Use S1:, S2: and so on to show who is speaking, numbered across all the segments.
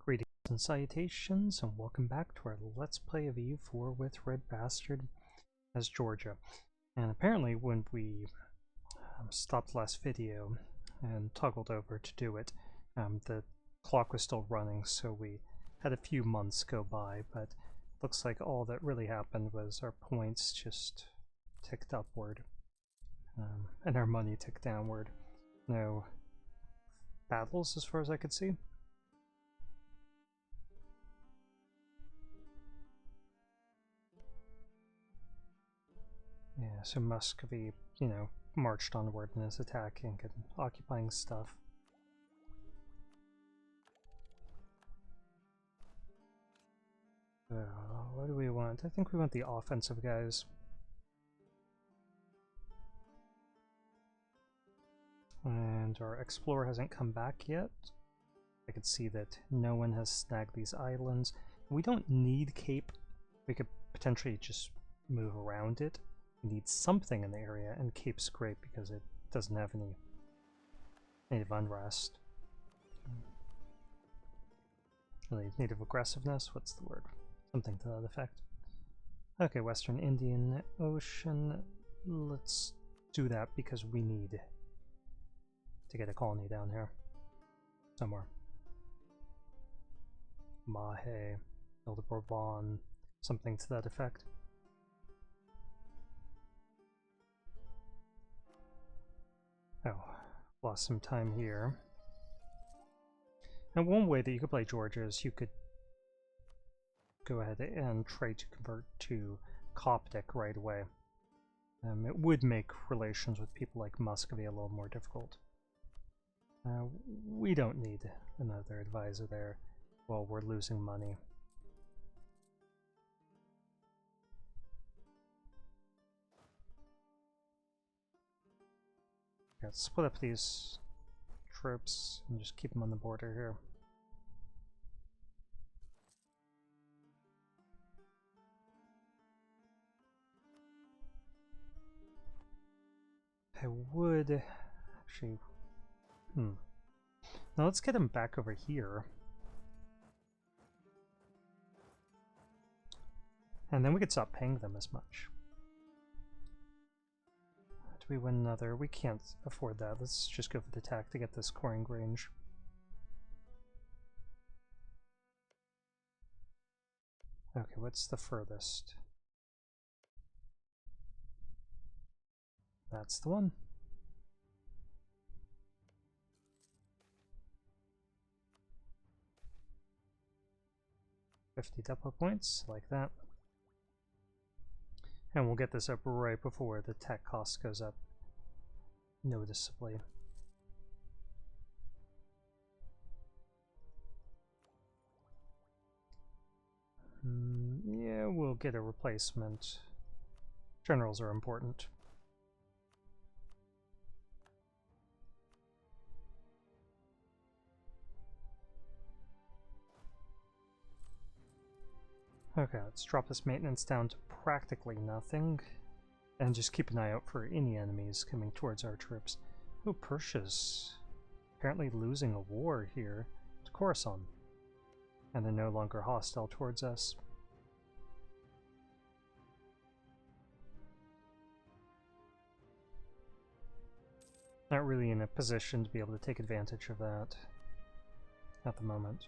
S1: Greetings and salutations, and welcome back to our Let's Play of EU4 with RedBstrd as Georgia. And apparently when we stopped last video and toggled over to do it, the clock was still running, so we had a few months go by, but looks like all that really happened was our points just ticked upward, and our money ticked downward. No battles as far as I could see. Yeah, so Muscovy, marched onward and is attacking and occupying stuff. What do we want? I think we want the offensive guys. And our explorer hasn't come back yet. I could see that no one has snagged these islands. We don't need Cape. We could potentially just move around it. We need something in the area, and Cape's great because it doesn't have any native unrest. Really, native aggressiveness? What's the word? Something to that effect. Okay, Western Indian Ocean. Let's do that because we need to get a colony down here. Somewhere. Mahe, Ile de Bourbon, something to that effect. Oh, lost some time here. And one way that you could play Georgia is you could go ahead and try to convert to Coptic right away. It would make relations with people like Muscovy a little more difficult. We don't need another advisor there while we're losing money. Let's split up these troops and just keep them on the border here. I would actually. Now let's get them back over here. And then we could stop paying them as much. Do we win another? We can't afford that. Let's just go for the attack to get this coring range. Okay, what's the furthest? That's the one. $50 depot points, like that. And we'll get this up right before the tech cost goes up noticeably. Yeah, we'll get a replacement. Generals are important. Okay, let's drop this maintenance down to practically nothing, and just keep an eye out for any enemies coming towards our troops. Oh, Persia's apparently losing a war here to Khorasan, and they're no longer hostile towards us. Not really in a position to be able to take advantage of that at the moment.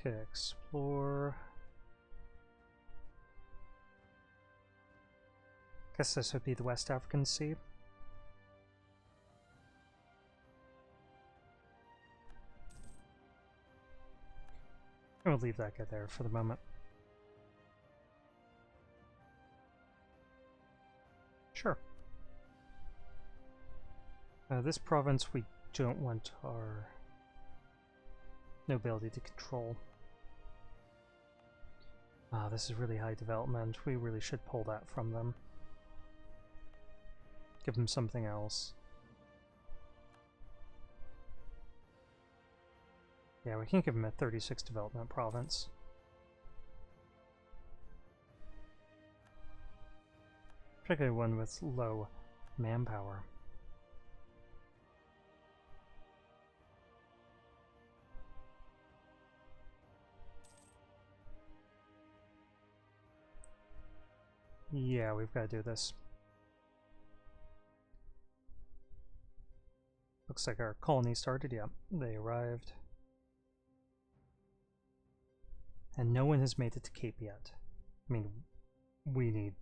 S1: Okay, explore. Guess this would be the West African Sea. We'll leave that guy there for the moment. Sure. This province we don't want our nobility to control. This is really high development. We really should pull that from them. Give them something else. Yeah, we can give them a 36 development province. Particularly one with low manpower. Yeah, we've got to do this. Looks like our colony started, yeah. They arrived. And no one has made it to Cape yet. I mean, we need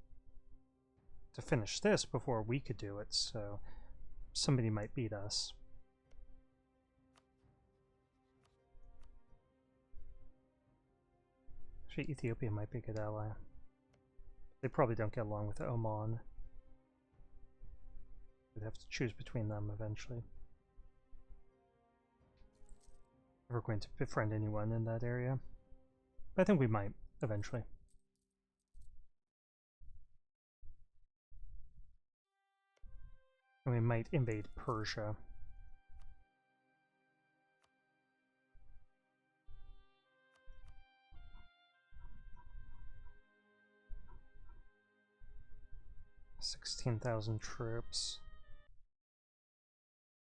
S1: to finish this before we could do it, so somebody might beat us. Actually, Ethiopia might be a good ally. They probably don't get along with Oman. We'd have to choose between them eventually. If we're going to befriend anyone in that area. But I think we might eventually. And we might invade Persia. $16,000 troops.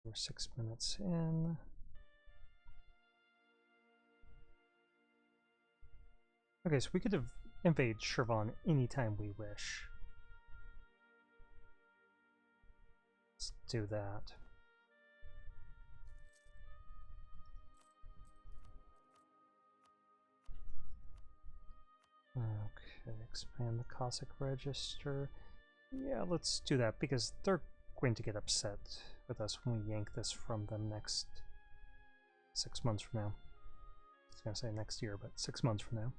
S1: We're 6 minutes in. Okay, so we could invade Shirvan anytime we wish. Let's do that. Okay, expand the Cossack register. Yeah, let's do that because they're going to get upset with us when we yank this from them next 6 months from now. I was going to say next year, but 6 months from now.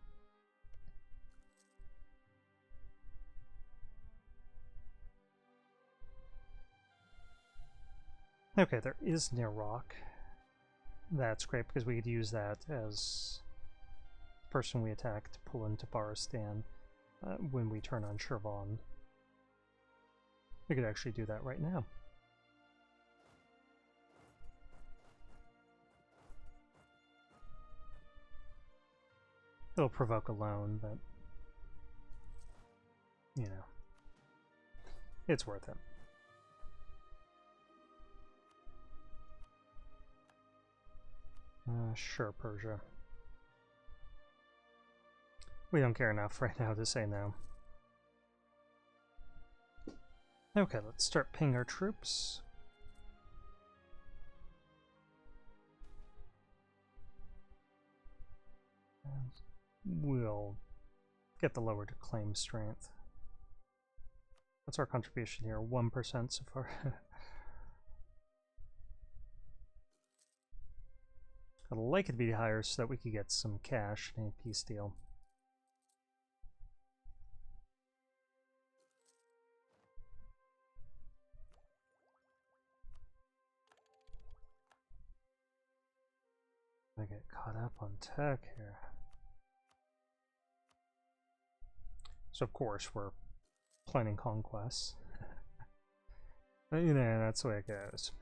S1: Okay, there is an Iraq. That's great because we could use that as the person we attack to pull into Baristan when we turn on Shirvan. We could actually do that right now. It'll provoke a loan, but you know, it's worth it. Sure, Persia. We don't care enough right now to say no. Okay, let's start pinging our troops. And we'll get the lowered claim strength. What's our contribution here? 1% so far. I'd like it to be higher so that we could get some cash in a peace deal. I get caught up on tech here. So of course we're planning conquests. You know, that's the way it goes.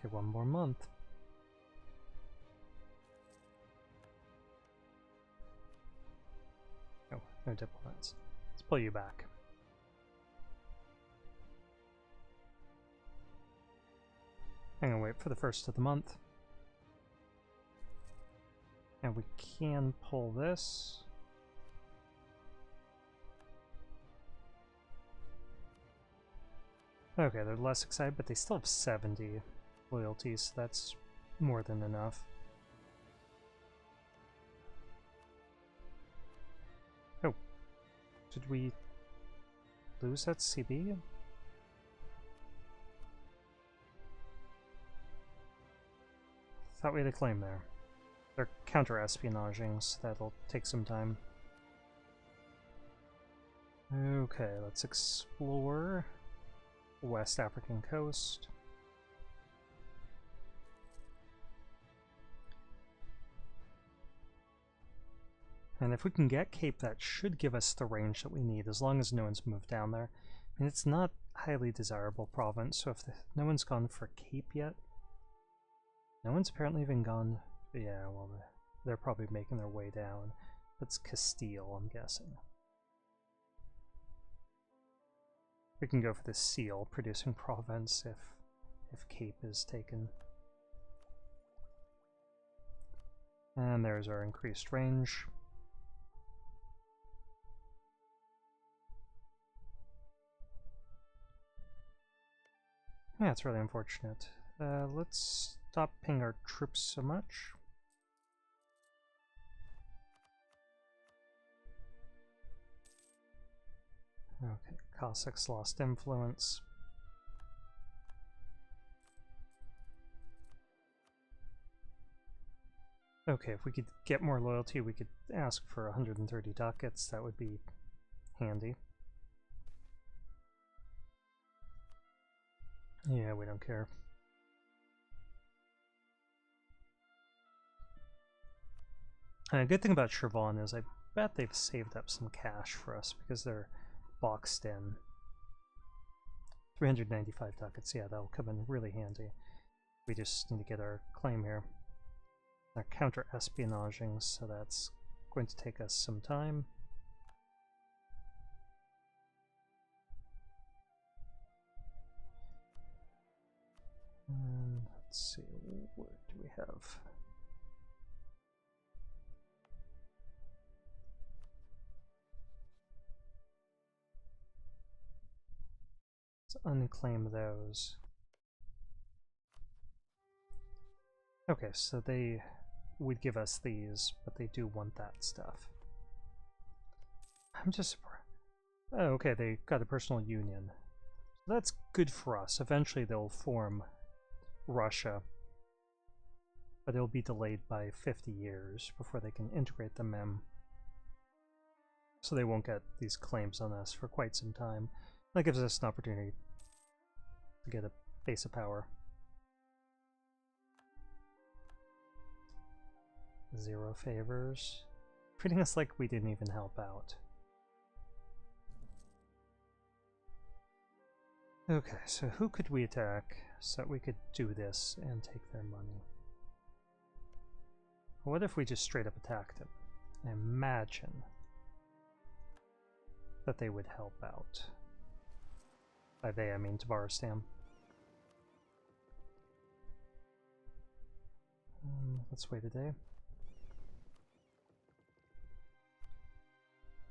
S1: Okay, 1 more month. Oh, no diplomats. Let's pull you back. Hang on, wait for the first of the month. And we can pull this. Okay, they're less excited, but they still have 70 loyalties, so that's more than enough. Oh, did we lose that CB? Thought we had a claim there. They're counter-espionaging, so that'll take some time. Okay, let's explore the West African coast. And if we can get Cape, that should give us the range that we need, as long as no one's moved down there. I mean, it's not a highly desirable province, so if no one's gone for Cape yet, no one's apparently even gone. Yeah, well, they're probably making their way down. It's Castile, I'm guessing. We can go for the seal, producing province if Cape is taken. And there's our increased range. Yeah, it's really unfortunate. Let's stop paying our troops so much. Okay, Cossacks lost influence. Okay, if we could get more loyalty, we could ask for 130 ducats. That would be handy. Yeah, we don't care. A good thing about Chervon is I bet they've saved up some cash for us because they're boxed in. 395 ducats, yeah, that'll come in really handy. We just need to get our claim here. They're counter-espionaging, so that's going to take us some time. And let's see, what do we have? Let's unclaim those. Okay, so they would give us these, but they do want that stuff. I'm just surprised. Oh, okay, they got a personal union. That's good for us. Eventually they'll form Russia, but it'll be delayed by 50 years before they can integrate them in. So they won't get these claims on us for quite some time. That gives us an opportunity to get a base of power. 0 favors. Treating us like we didn't even help out. Okay, so who could we attack so that we could do this and take their money? What if we just straight up attacked them? I imagine that they would help out. By they, I mean Tabaristan. Let's wait a day.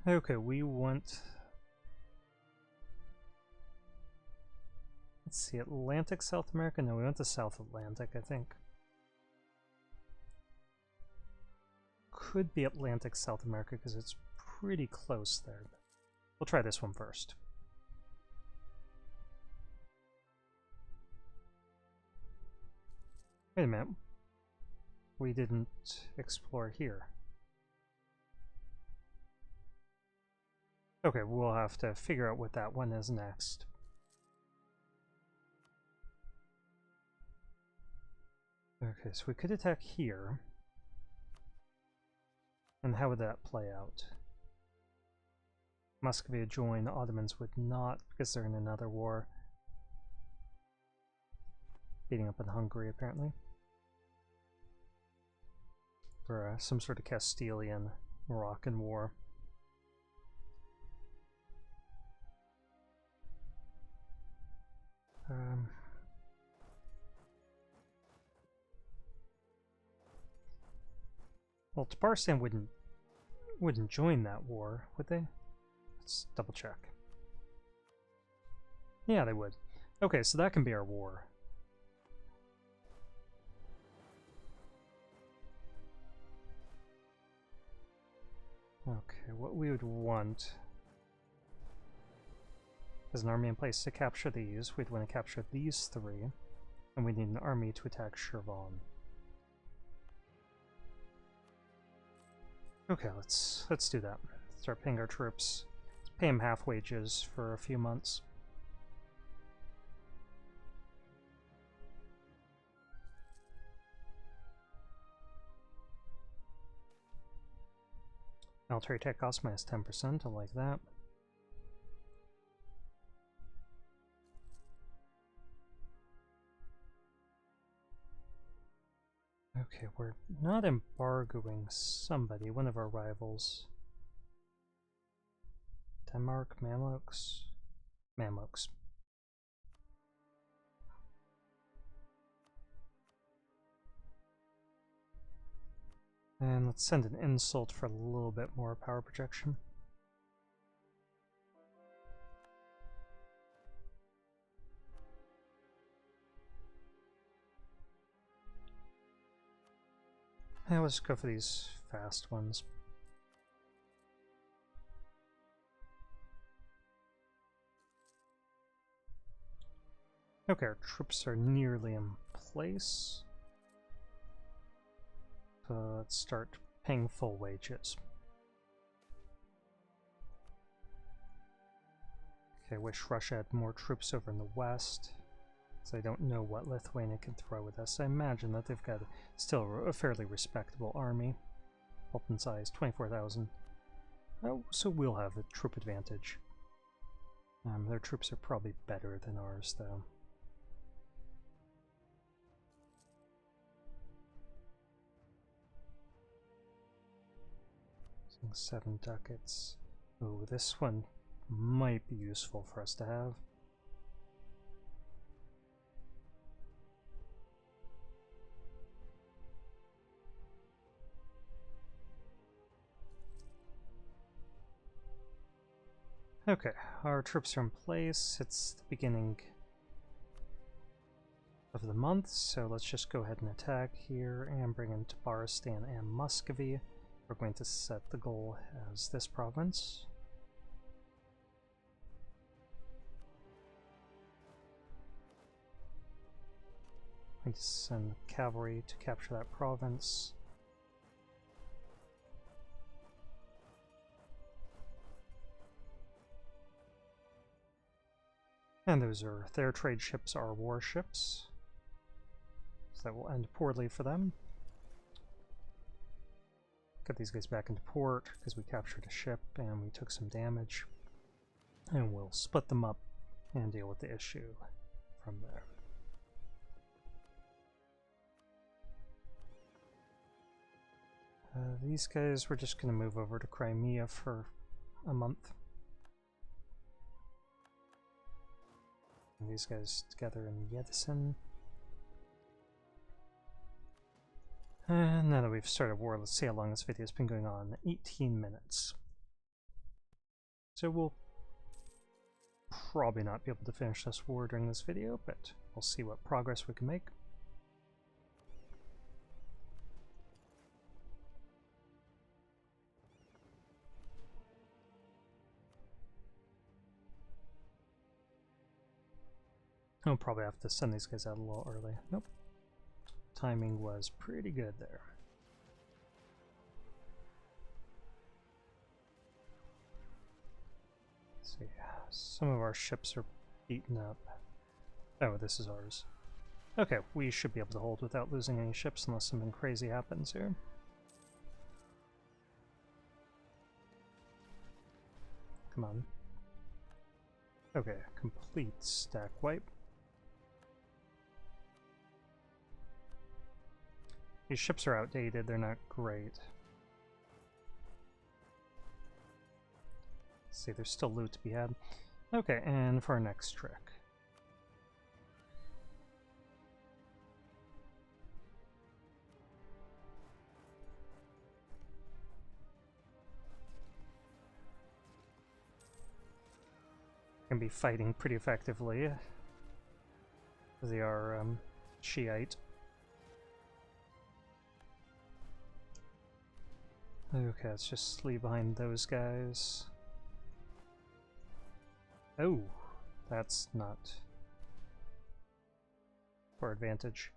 S1: Okay, we want... Let's see, Atlantic South America? No, we went to South Atlantic, I think. Could be Atlantic South America because it's pretty close there. We'll try this one first. Wait a minute. We didn't explore here. Okay, we'll have to figure out what that one is next. Okay, so we could attack here. And how would that play out? Muscovy would join, Ottomans would not, because they're in another war. Beating up in Hungary, apparently. For some sort of Castilian-Moroccan war. Well, Tabaristan wouldn't join that war, would they? Let's double check. Yeah, they would. Okay, so that can be our war. Okay, what we would want is an army in place to capture these. We'd want to capture these 3, and we need an army to attack Chervon. Okay, let's do that. Start paying our troops. Let's pay them half wages for a few months. Military tech cost minus 10%, I like that. Okay, we're not embargoing somebody, one of our rivals. Denmark, Mamluks? Mamluks. And let's send an insult for a little bit more power projection. And let's go for these fast ones. Okay, our troops are nearly in place. So let's start paying full wages. Okay, I wish Russia had more troops over in the west. So I don't know what Lithuania can throw with us. I imagine that they've got still a fairly respectable army. Weapon size, 24,000. Oh, so we'll have a troop advantage. Their troops are probably better than ours, though. 7 ducats. Oh, this one might be useful for us to have. Okay, our troops are in place. It's the beginning of the month, so let's just go ahead and attack here and bring in Tabaristan and Muscovy. We're going to set the goal as this province. I'm going to send cavalry to capture that province. And those are their trade ships, are warships. So that will end poorly for them. Get these guys back into port because we captured a ship and we took some damage. And we'll split them up and deal with the issue from there. These guys, we're just going to move over to Crimea for a month. And these guys together in Yedison. And now that we've started war, let's see how long this video has been going on. 18 minutes. So we'll probably not be able to finish this war during this video, but we'll see what progress we can make. I'll probably have to send these guys out a little early. Nope. Timing was pretty good there. Let's see. Some of our ships are beaten up. Oh, this is ours. Okay, we should be able to hold without losing any ships unless something crazy happens here. Come on. Okay, complete stack wipe. These ships are outdated, they're not great. Let's see, there's still loot to be had. Okay, and for our next trick. Can be fighting pretty effectively. They are Shiite. Okay, let's just leave behind those guys. Oh, that's not for advantage.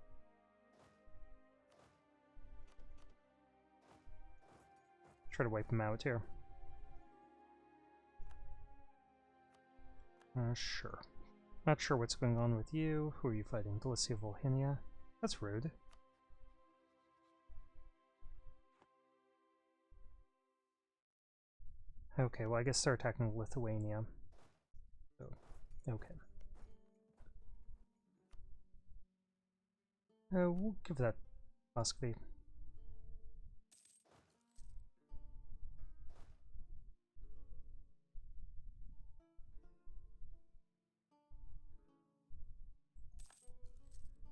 S1: Try to wipe them out here. Sure. Not sure what's going on with you. Who are you fighting? Galicia Volhynia? That's rude. Okay, well I guess they're attacking Lithuania. So, okay. We'll give that Muscovy.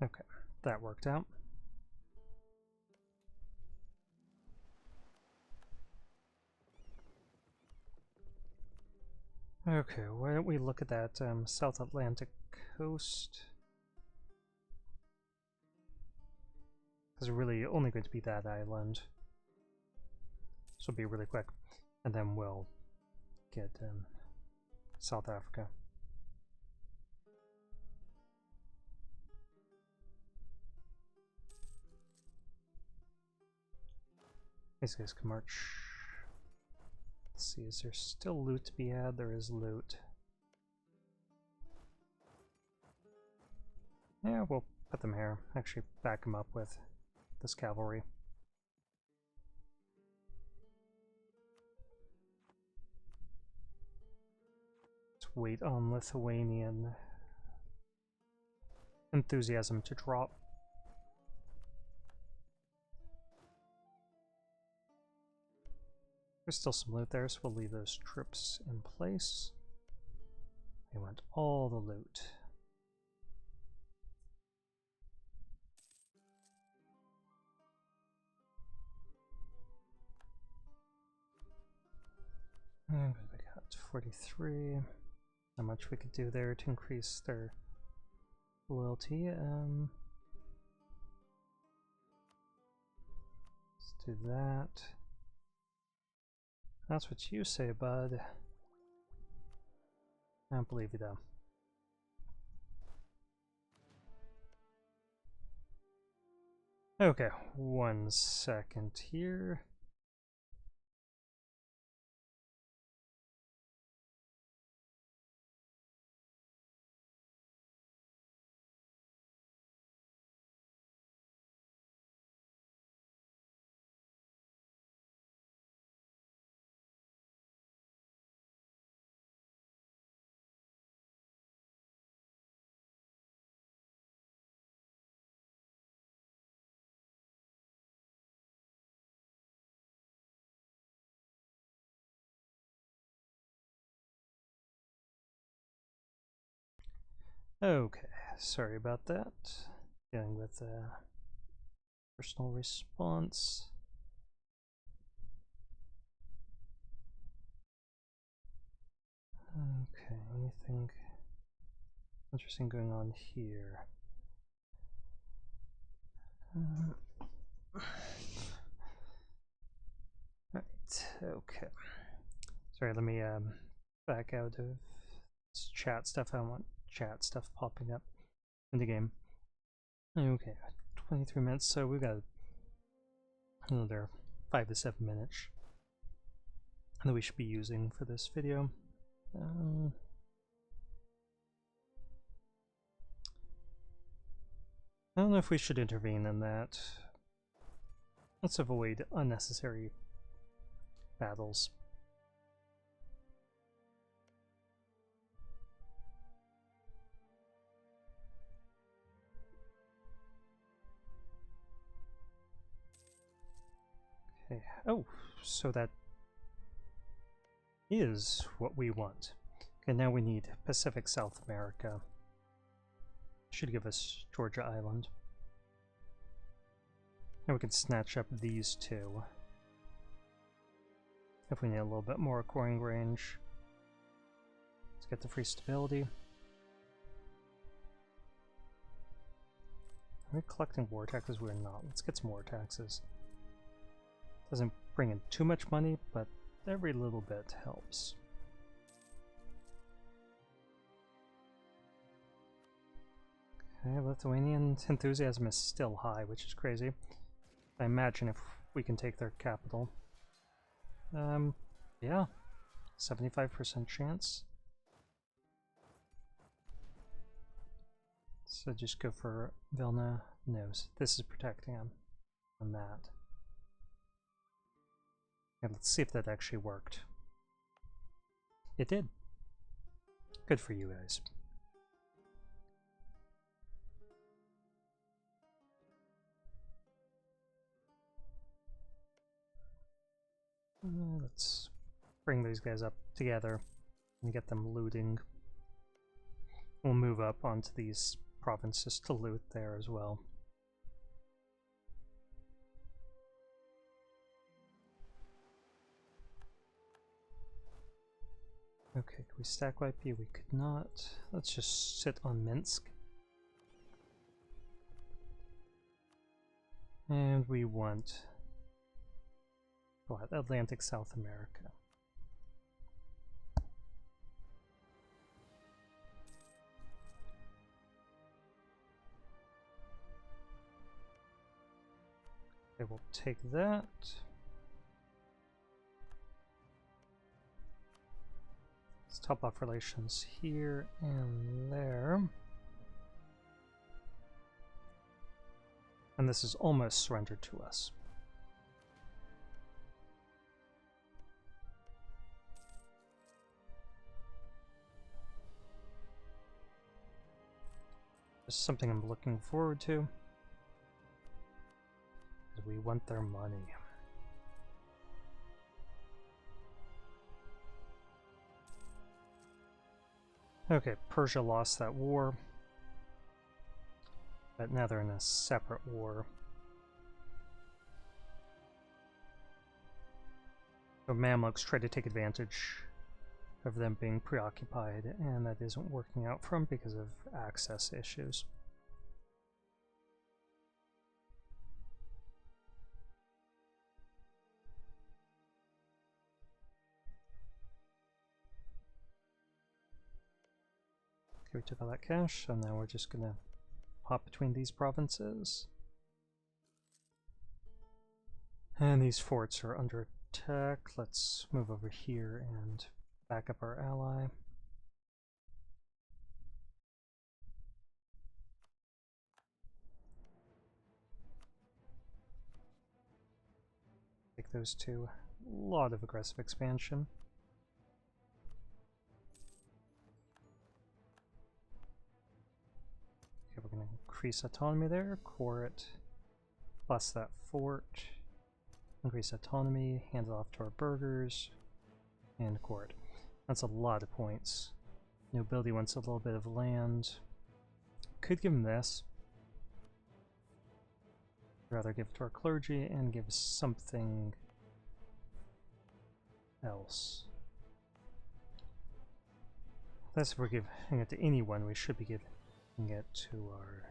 S1: Okay, that worked out. Okay, why don't we look at that South Atlantic coast? Because it's really only going to be that island. This will be really quick. And then we'll get South Africa. These guys can march. Let's see, is there still loot to be had? There is loot. Yeah, we'll put them here. Actually, back them up with this cavalry. Let's wait on Lithuanian enthusiasm to drop. There's still some loot there, so we'll leave those troops in place. They want all the loot. And we got 43. How much we could do there to increase their loyalty? Let's do that. That's what you say, bud. I don't believe you, though. Okay, 1 second here. Okay, sorry about that. Dealing with personal response. Okay, anything interesting going on here? Right, okay. Sorry, let me back out of this chat stuff. I don't want chat stuff popping up in the game. Okay, 23 minutes, so we've got another 5 to 7 minutes that we should be using for this video. I don't know if we should intervene in that. Let's avoid unnecessary battles. Okay. Oh, so that is what we want. Okay, now we need Pacific South America. Should give us Georgia Island. And we can snatch up these two if we need a little bit more coring range. Let's get the free stability. Are we collecting war taxes? We're not. Let's get some more taxes. Doesn't bring in too much money, but every little bit helps. Okay, Lithuanian enthusiasm is still high, which is crazy. I imagine if we can take their capital. Yeah, 75% chance. So just go for Vilna. No, this is protecting him on that. And let's see if that actually worked. It did. Good for you guys. let's bring these guys up together and get them looting. We'll move up onto these provinces to loot there as well. Okay, could we stack wipe you? We could not. Let's just sit on Minsk. And we want what? Atlantic South America. Okay, we'll take that. Let's top off relations here and there. And this is almost surrendered to us. This is something I'm looking forward to. We want their money. Okay, Persia lost that war. But now they're in a separate war. So Mamluks try to take advantage of them being preoccupied, and that isn't working out for them because of access issues. Okay, we took all that cash, so now we're just gonna hop between these provinces. And these forts are under attack. Let's move over here and back up our ally. Take those two. A lot of aggressive expansion. Okay, we're going to increase autonomy there, core it, plus that fort, increase autonomy, hand it off to our burghers, and core it. That's a lot of points. Nobility wants a little bit of land. Could give him this. I'd rather give it to our clergy and give something else. That's if we're giving it to anyone, we should be giving it to our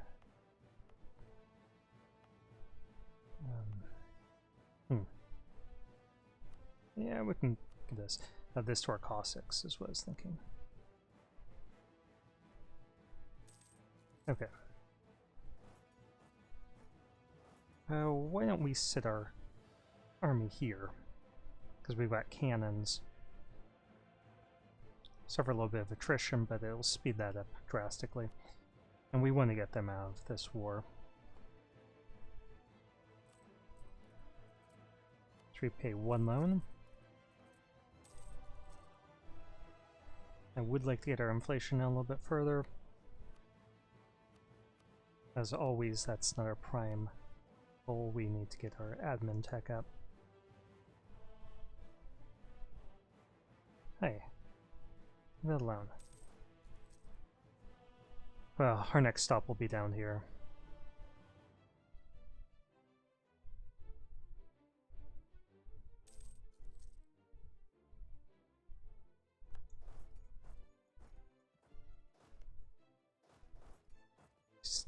S1: yeah, we can give this to our Cossacks is what I was thinking. Okay. Why don't we sit our army here? Because we've got cannons. Suffer a little bit of attrition, but it'll speed that up drastically. And we want to get them out of this war. Let's repay one loan. I would like to get our inflation down a little bit further. As always, that's not our prime goal. We need to get our admin tech up. Hey, leave that alone. Well, our next stop will be down here.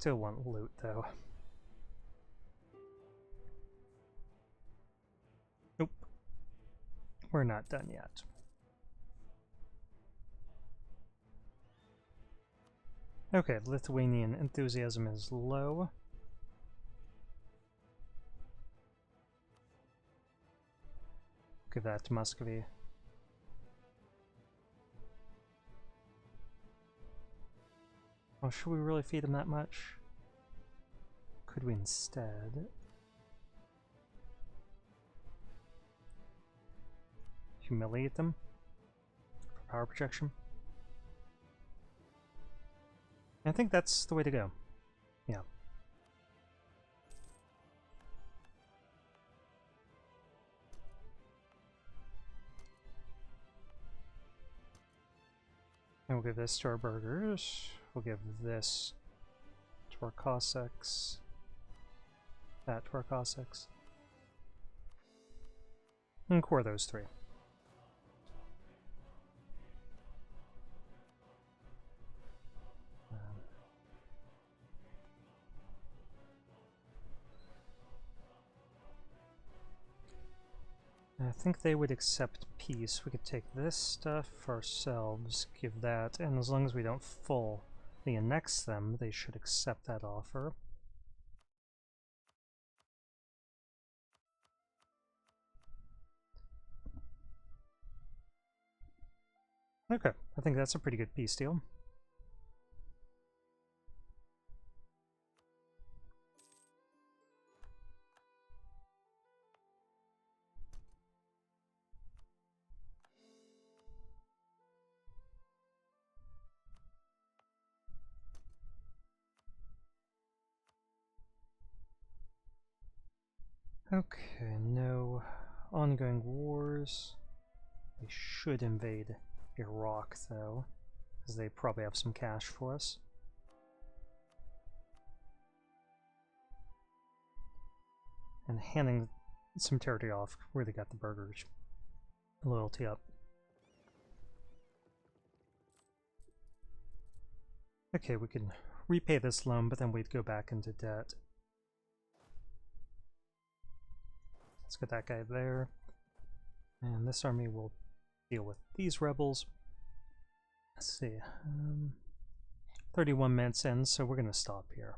S1: Still want loot, though. Nope. We're not done yet. Okay, Lithuanian enthusiasm is low. Give that to Muscovy. Oh, should we really feed them that much? Could we instead humiliate them for power projection? I think that's the way to go. Yeah. And we'll give this to our burghers. We'll give this to our Cossacks. That to our Cossacks. And core those three. I think they would accept peace. We could take this stuff for ourselves, give that, and as long as we don't fully annex them, they should accept that offer. Okay, I think that's a pretty good peace deal. Okay, no ongoing wars. They should invade Iraq, though, because they probably have some cash for us. And handing some territory off really got the burghers' loyalty up. Okay, we can repay this loan, but then we'd go back into debt. Let's get that guy there. And this army will deal with these rebels. Let's see. 31 minutes in, so we're going to stop here.